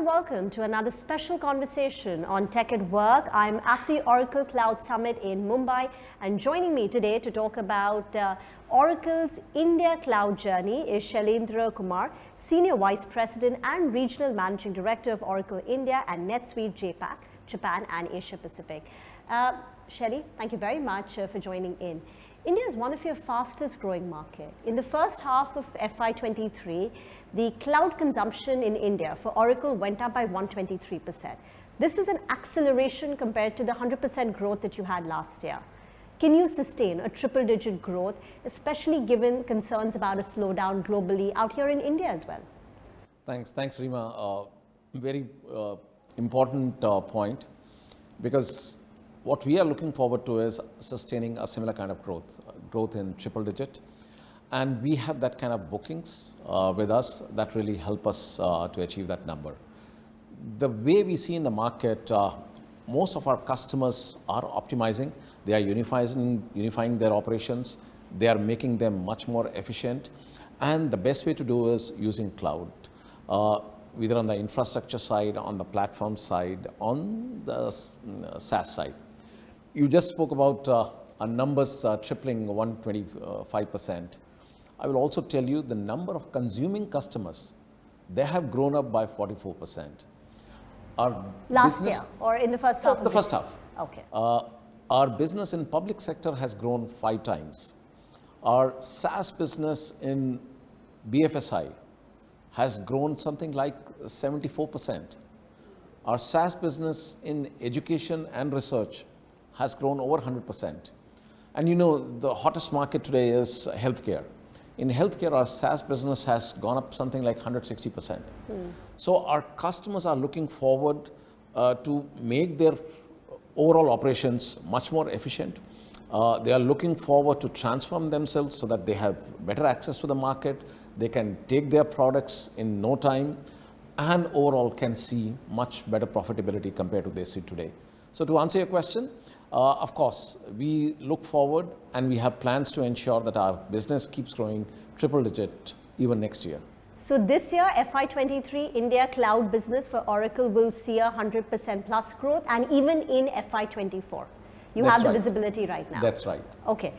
and welcome to another special conversation on Tech at Work. I'm at the Oracle Cloud Summit in Mumbai, and joining me today to talk about Oracle's India Cloud journey is Shailendra Kumar, Senior Vice President and Regional Managing Director of Oracle India and NetSuite JAPAC, Japan and Asia Pacific. Shelly, thank you very much for joining in. India is one of your fastest growing markets. In the first half of FY23, the cloud consumption in India for Oracle went up by 123%. This is an acceleration compared to the 100% growth that you had last year. Can you sustain a triple-digit growth, especially given concerns about a slowdown globally out here in India as well? Thanks, Rima. Very important point, because what we are looking forward to is sustaining a similar kind of growth in triple digit. And we have that kind of bookings with us that really help us to achieve that number. The way we see in the market, most of our customers are optimizing. They are unifying their operations. They are making them much more efficient. And the best way to do is using cloud, either on the infrastructure side, on the platform side, on the SaaS side. You just spoke about our numbers tripling 125%. I will also tell you the number of consuming customers, they have grown up by 44%. Last year or in the first half? The first half. Okay. Our business in public sector has grown 5 times. Our SaaS business in BFSI has grown something like 74%. Our SaaS business in education and research has grown over 100%. And you know, the hottest market today is healthcare. In healthcare, our SaaS business has gone up something like 160%. So our customers are looking forward to make their overall operations much more efficient. They are looking forward to transform themselves so that they have better access to the market. They can take their products in no time and overall can see much better profitability compared to they see today. So to answer your question, of course, we look forward and we have plans to ensure that our business keeps growing triple digit even next year. So this year, FY23, India cloud business for Oracle will see 100% plus growth, and even in FY24. You have the visibility right now. That's right. Okay,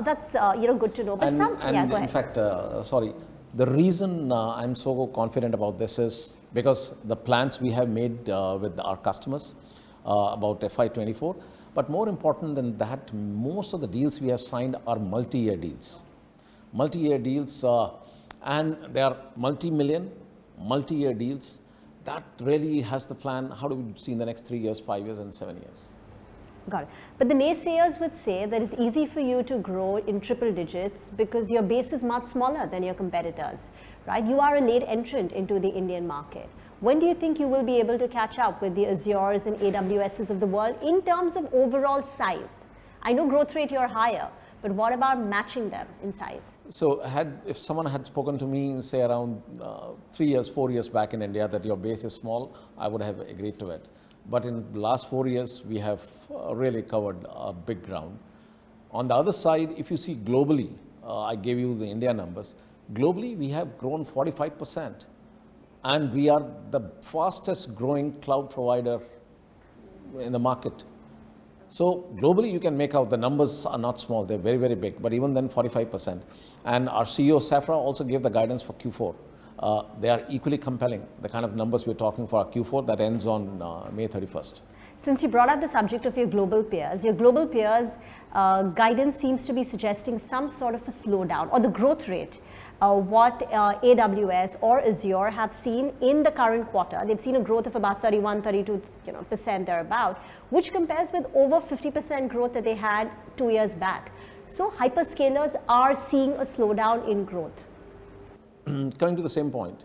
that's good to know. But yeah, go ahead. In fact, the reason I'm so confident about this is because the plans we have made with our customers about FY24. But more important than that, most of the deals we have signed are multi-year deals. Multi-year deals, and they are multi-million, multi-year deals. That really has the plan. How do we see in the next 3 years, 5 years, and 7 years? Got it. But the naysayers would say that it's easy for you to grow in triple digits because your base is much smaller than your competitors, right? You are a late entrant into the Indian market. When do you think you will be able to catch up with the Azures and AWSs of the world in terms of overall size? I know growth rate you're higher, but what about matching them in size? So if someone had spoken to me, say around 3 years, 4 years back in India that your base is small, I would have agreed to it. But in the last 4 years, we have really covered a big ground. On the other side, if you see globally, I gave you the India numbers, globally we have grown 45%. And we are the fastest growing cloud provider in the market. So globally, you can make out the numbers are not small, they're very, very big, but even then 45%. And our CEO, Safra, also gave the guidance for Q4. They are equally compelling, the kind of numbers we're talking for our Q4 that ends on May 31st. Since you brought up the subject of your global peers guidance seems to be suggesting some sort of a slowdown or the growth rate. What AWS or Azure have seen in the current quarter. They've seen a growth of about 31, 32% thereabout, which compares with over 50% growth that they had 2 years back. So hyperscalers are seeing a slowdown in growth. Coming to the same point,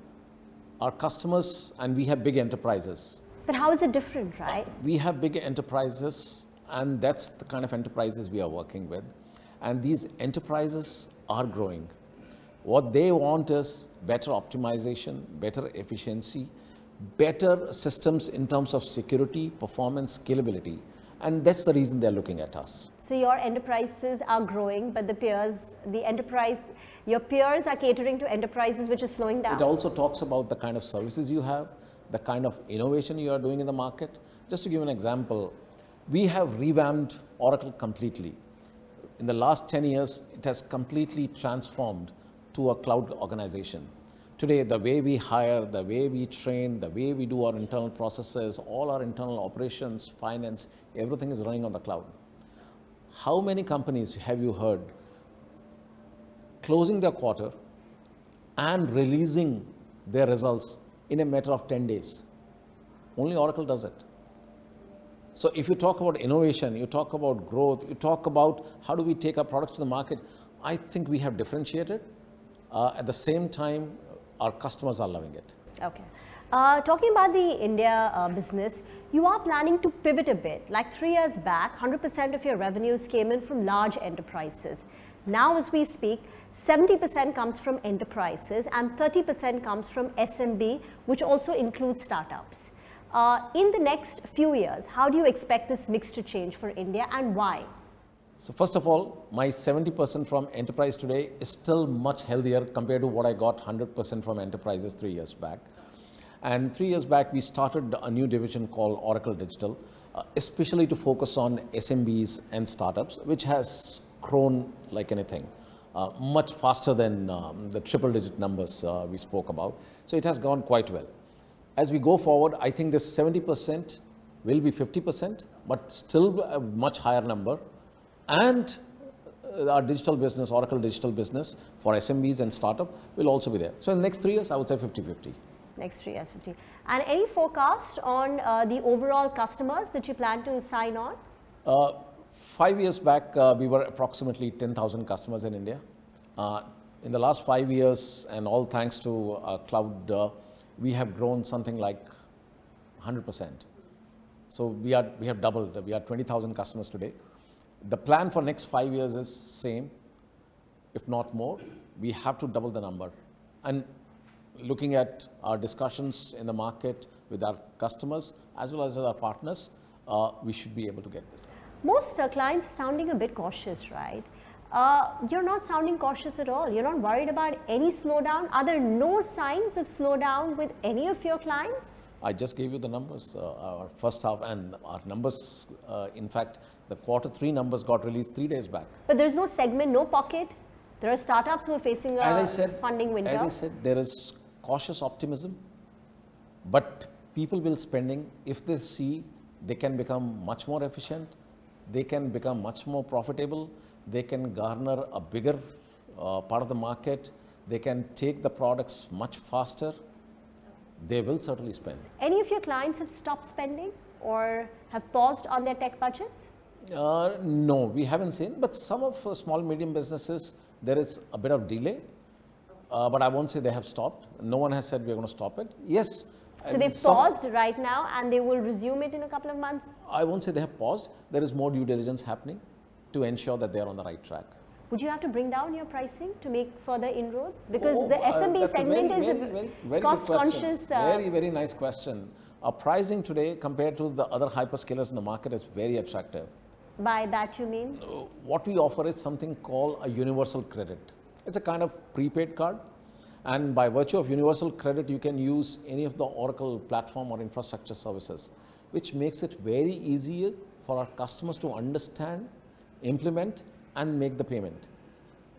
our customers, and we have big enterprises. But how is it different, right? We have big enterprises, and that's the kind of enterprises we are working with. And these enterprises are growing. What they want is better optimization, better efficiency, better systems in terms of security, performance, scalability. And that's the reason they're looking at us. So your enterprises are growing, but your peers are catering to enterprises which are slowing down. It also talks about the kind of services you have, the kind of innovation you are doing in the market. Just to give an example, we have revamped Oracle completely. In the last 10 years, it has completely transformed to a cloud organization. Today, the way we hire, the way we train, the way we do our internal processes, all our internal operations, finance, everything is running on the cloud. How many companies have you heard closing their quarter and releasing their results in a matter of 10 days? Only Oracle does it. So if you talk about innovation, you talk about growth, you talk about how do we take our products to the market, I think we have differentiated. At the same time, our customers are loving it. Okay. Talking about the India business, you are planning to pivot a bit. Like 3 years back, 100% of your revenues came in from large enterprises. Now as we speak, 70% comes from enterprises and 30% comes from SMB, which also includes startups. In the next few years, how do you expect this mix to change for India and why? So first of all, my 70% from enterprise today is still much healthier compared to what I got 100% from enterprises 3 years back. And 3 years back, we started a new division called Oracle Digital, especially to focus on SMBs and startups, which has grown like anything, much faster than the triple digit numbers we spoke about. So it has gone quite well. As we go forward, I think this 70% will be 50%, but still a much higher number. And our digital business, Oracle Digital business for SMBs and startup will also be there. So in the next 3 years, I would say 50-50. Next 3 years, 50. And any forecast on the overall customers that you plan to sign on? 5 years back, we were approximately 10,000 customers in India. In the last 5 years, and all thanks to cloud, we have grown something like 100%. So we have doubled. We are 20,000 customers today. The plan for next 5 years is same, if not more. We have to double the number. And looking at our discussions in the market with our customers as well as our partners, we should be able to get this. Most clients are sounding a bit cautious, right? You're not sounding cautious at all. You're not worried about any slowdown. Are there no signs of slowdown with any of your clients? I just gave you the numbers, our first half, and our numbers, in fact, the quarter 3 numbers got released 3 days back. But there's no segment, no pocket. There are startups who are facing a funding window. As I said, there is cautious optimism, but people will spending if they see they can become much more efficient, they can become much more profitable, they can garner a bigger part of the market, they can take the products much faster, they will certainly spend. Any of your clients have stopped spending or have paused on their tech budgets? No, we haven't seen, but some of small, medium businesses, there is a bit of delay, but I won't say they have stopped. No one has said we're going to stop it. Yes. So they've paused right now and they will resume it in a couple of months? I won't say they have paused. There is more due diligence happening to ensure that they are on the right track. Would you have to bring down your pricing to make further inroads? Because the SMB segment is a cost-conscious. Very, very nice question. Our pricing today compared to the other hyperscalers in the market is very attractive. By that you mean? What we offer is something called a universal credit. It's a kind of prepaid card. And by virtue of universal credit, you can use any of the Oracle platform or infrastructure services, which makes it very easier for our customers to understand, implement, and make the payment.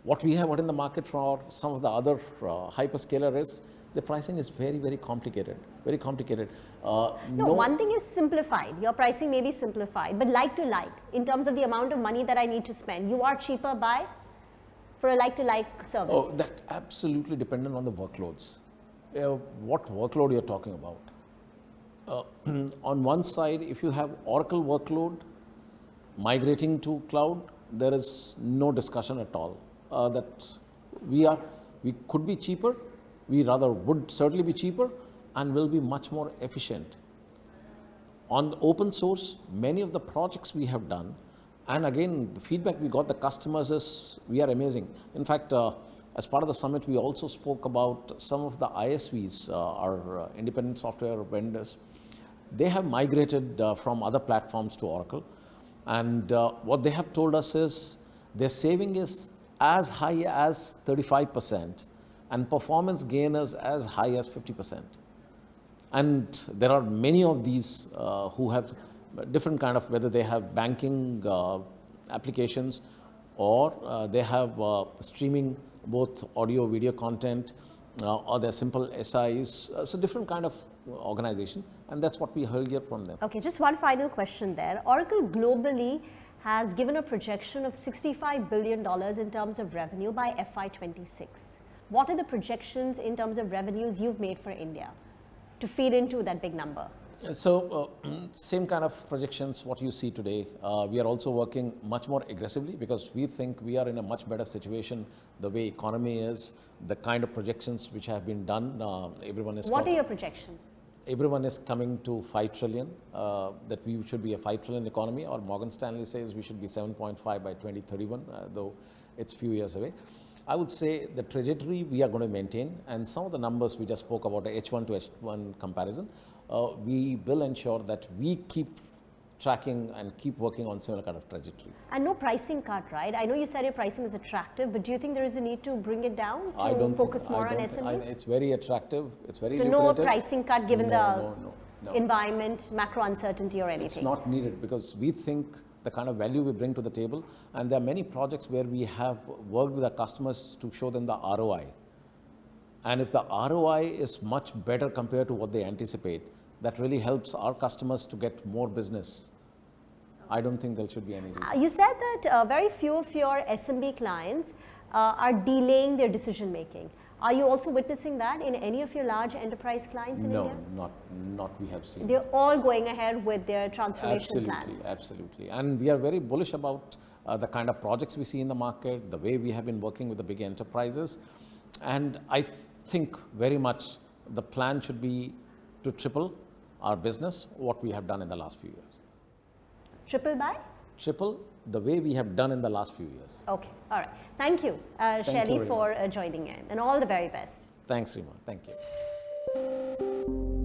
What we have in the market for some of the other hyperscaler is the pricing is very, very complicated, very complicated. No, one thing is simplified. Your pricing may be simplified, but like to like, in terms of the amount of money that I need to spend, you are cheaper by for a like-to-like service. Oh, that absolutely dependent on the workloads. What workload you're talking about? On one side, if you have Oracle workload migrating to cloud, there is no discussion at all that we could be cheaper. We rather would certainly be cheaper and will be much more efficient. On the open source, many of the projects we have done, and again, the feedback we got the customers is we are amazing. In fact, as part of the summit, we also spoke about some of the ISVs, our independent software vendors. They have migrated from other platforms to Oracle. And what they have told us is their saving is as high as 35% and performance gain is as high as 50%. And there are many of these who have different kind of, whether they have banking applications or they have streaming both audio, video content, or they're simple SIs, so different kind of organization, and that's what we hear from them. Okay, just one final question there. Oracle globally has given a projection of $65 billion in terms of revenue by FY26. What are the projections in terms of revenues you've made for India to feed into that big number? So, same kind of projections what you see today. We are also working much more aggressively because we think we are in a much better situation the way economy is, the kind of projections which have been done. Everyone is What are your projections? Everyone is coming to 5 trillion, that we should be a 5 trillion economy, or Morgan Stanley says we should be 7.5 by 2031, though it's few years away. I would say the trajectory we are going to maintain, and some of the numbers we just spoke about, the H1 to H1 comparison, we will ensure that we keep tracking and keep working on similar kind of trajectory. And no pricing cut, right? I know you said your pricing is attractive, but do you think there is a need to bring it down to focus more on SMEs? It's very attractive. It's very so lucrative. No pricing cut given No. environment, macro uncertainty or anything? It's not needed because we think the kind of value we bring to the table, and there are many projects where we have worked with our customers to show them the ROI. And if the ROI is much better compared to what they anticipate, that really helps our customers to get more business. I don't think there should be any reason. You said that very few of your SMB clients are delaying their decision making. Are you also witnessing that in any of your large enterprise clients in India? No, not we have seen. They're all going ahead with their transformation plans. Absolutely. And we are very bullish about the kind of projects we see in the market, the way we have been working with the big enterprises. And I think very much the plan should be to triple our business, what we have done in the last few years. Triple by? Triple the way we have done in the last few years. Okay, all right. Thank you, Shelly, for joining in, and all the very best. Thanks, Rima. Thank you.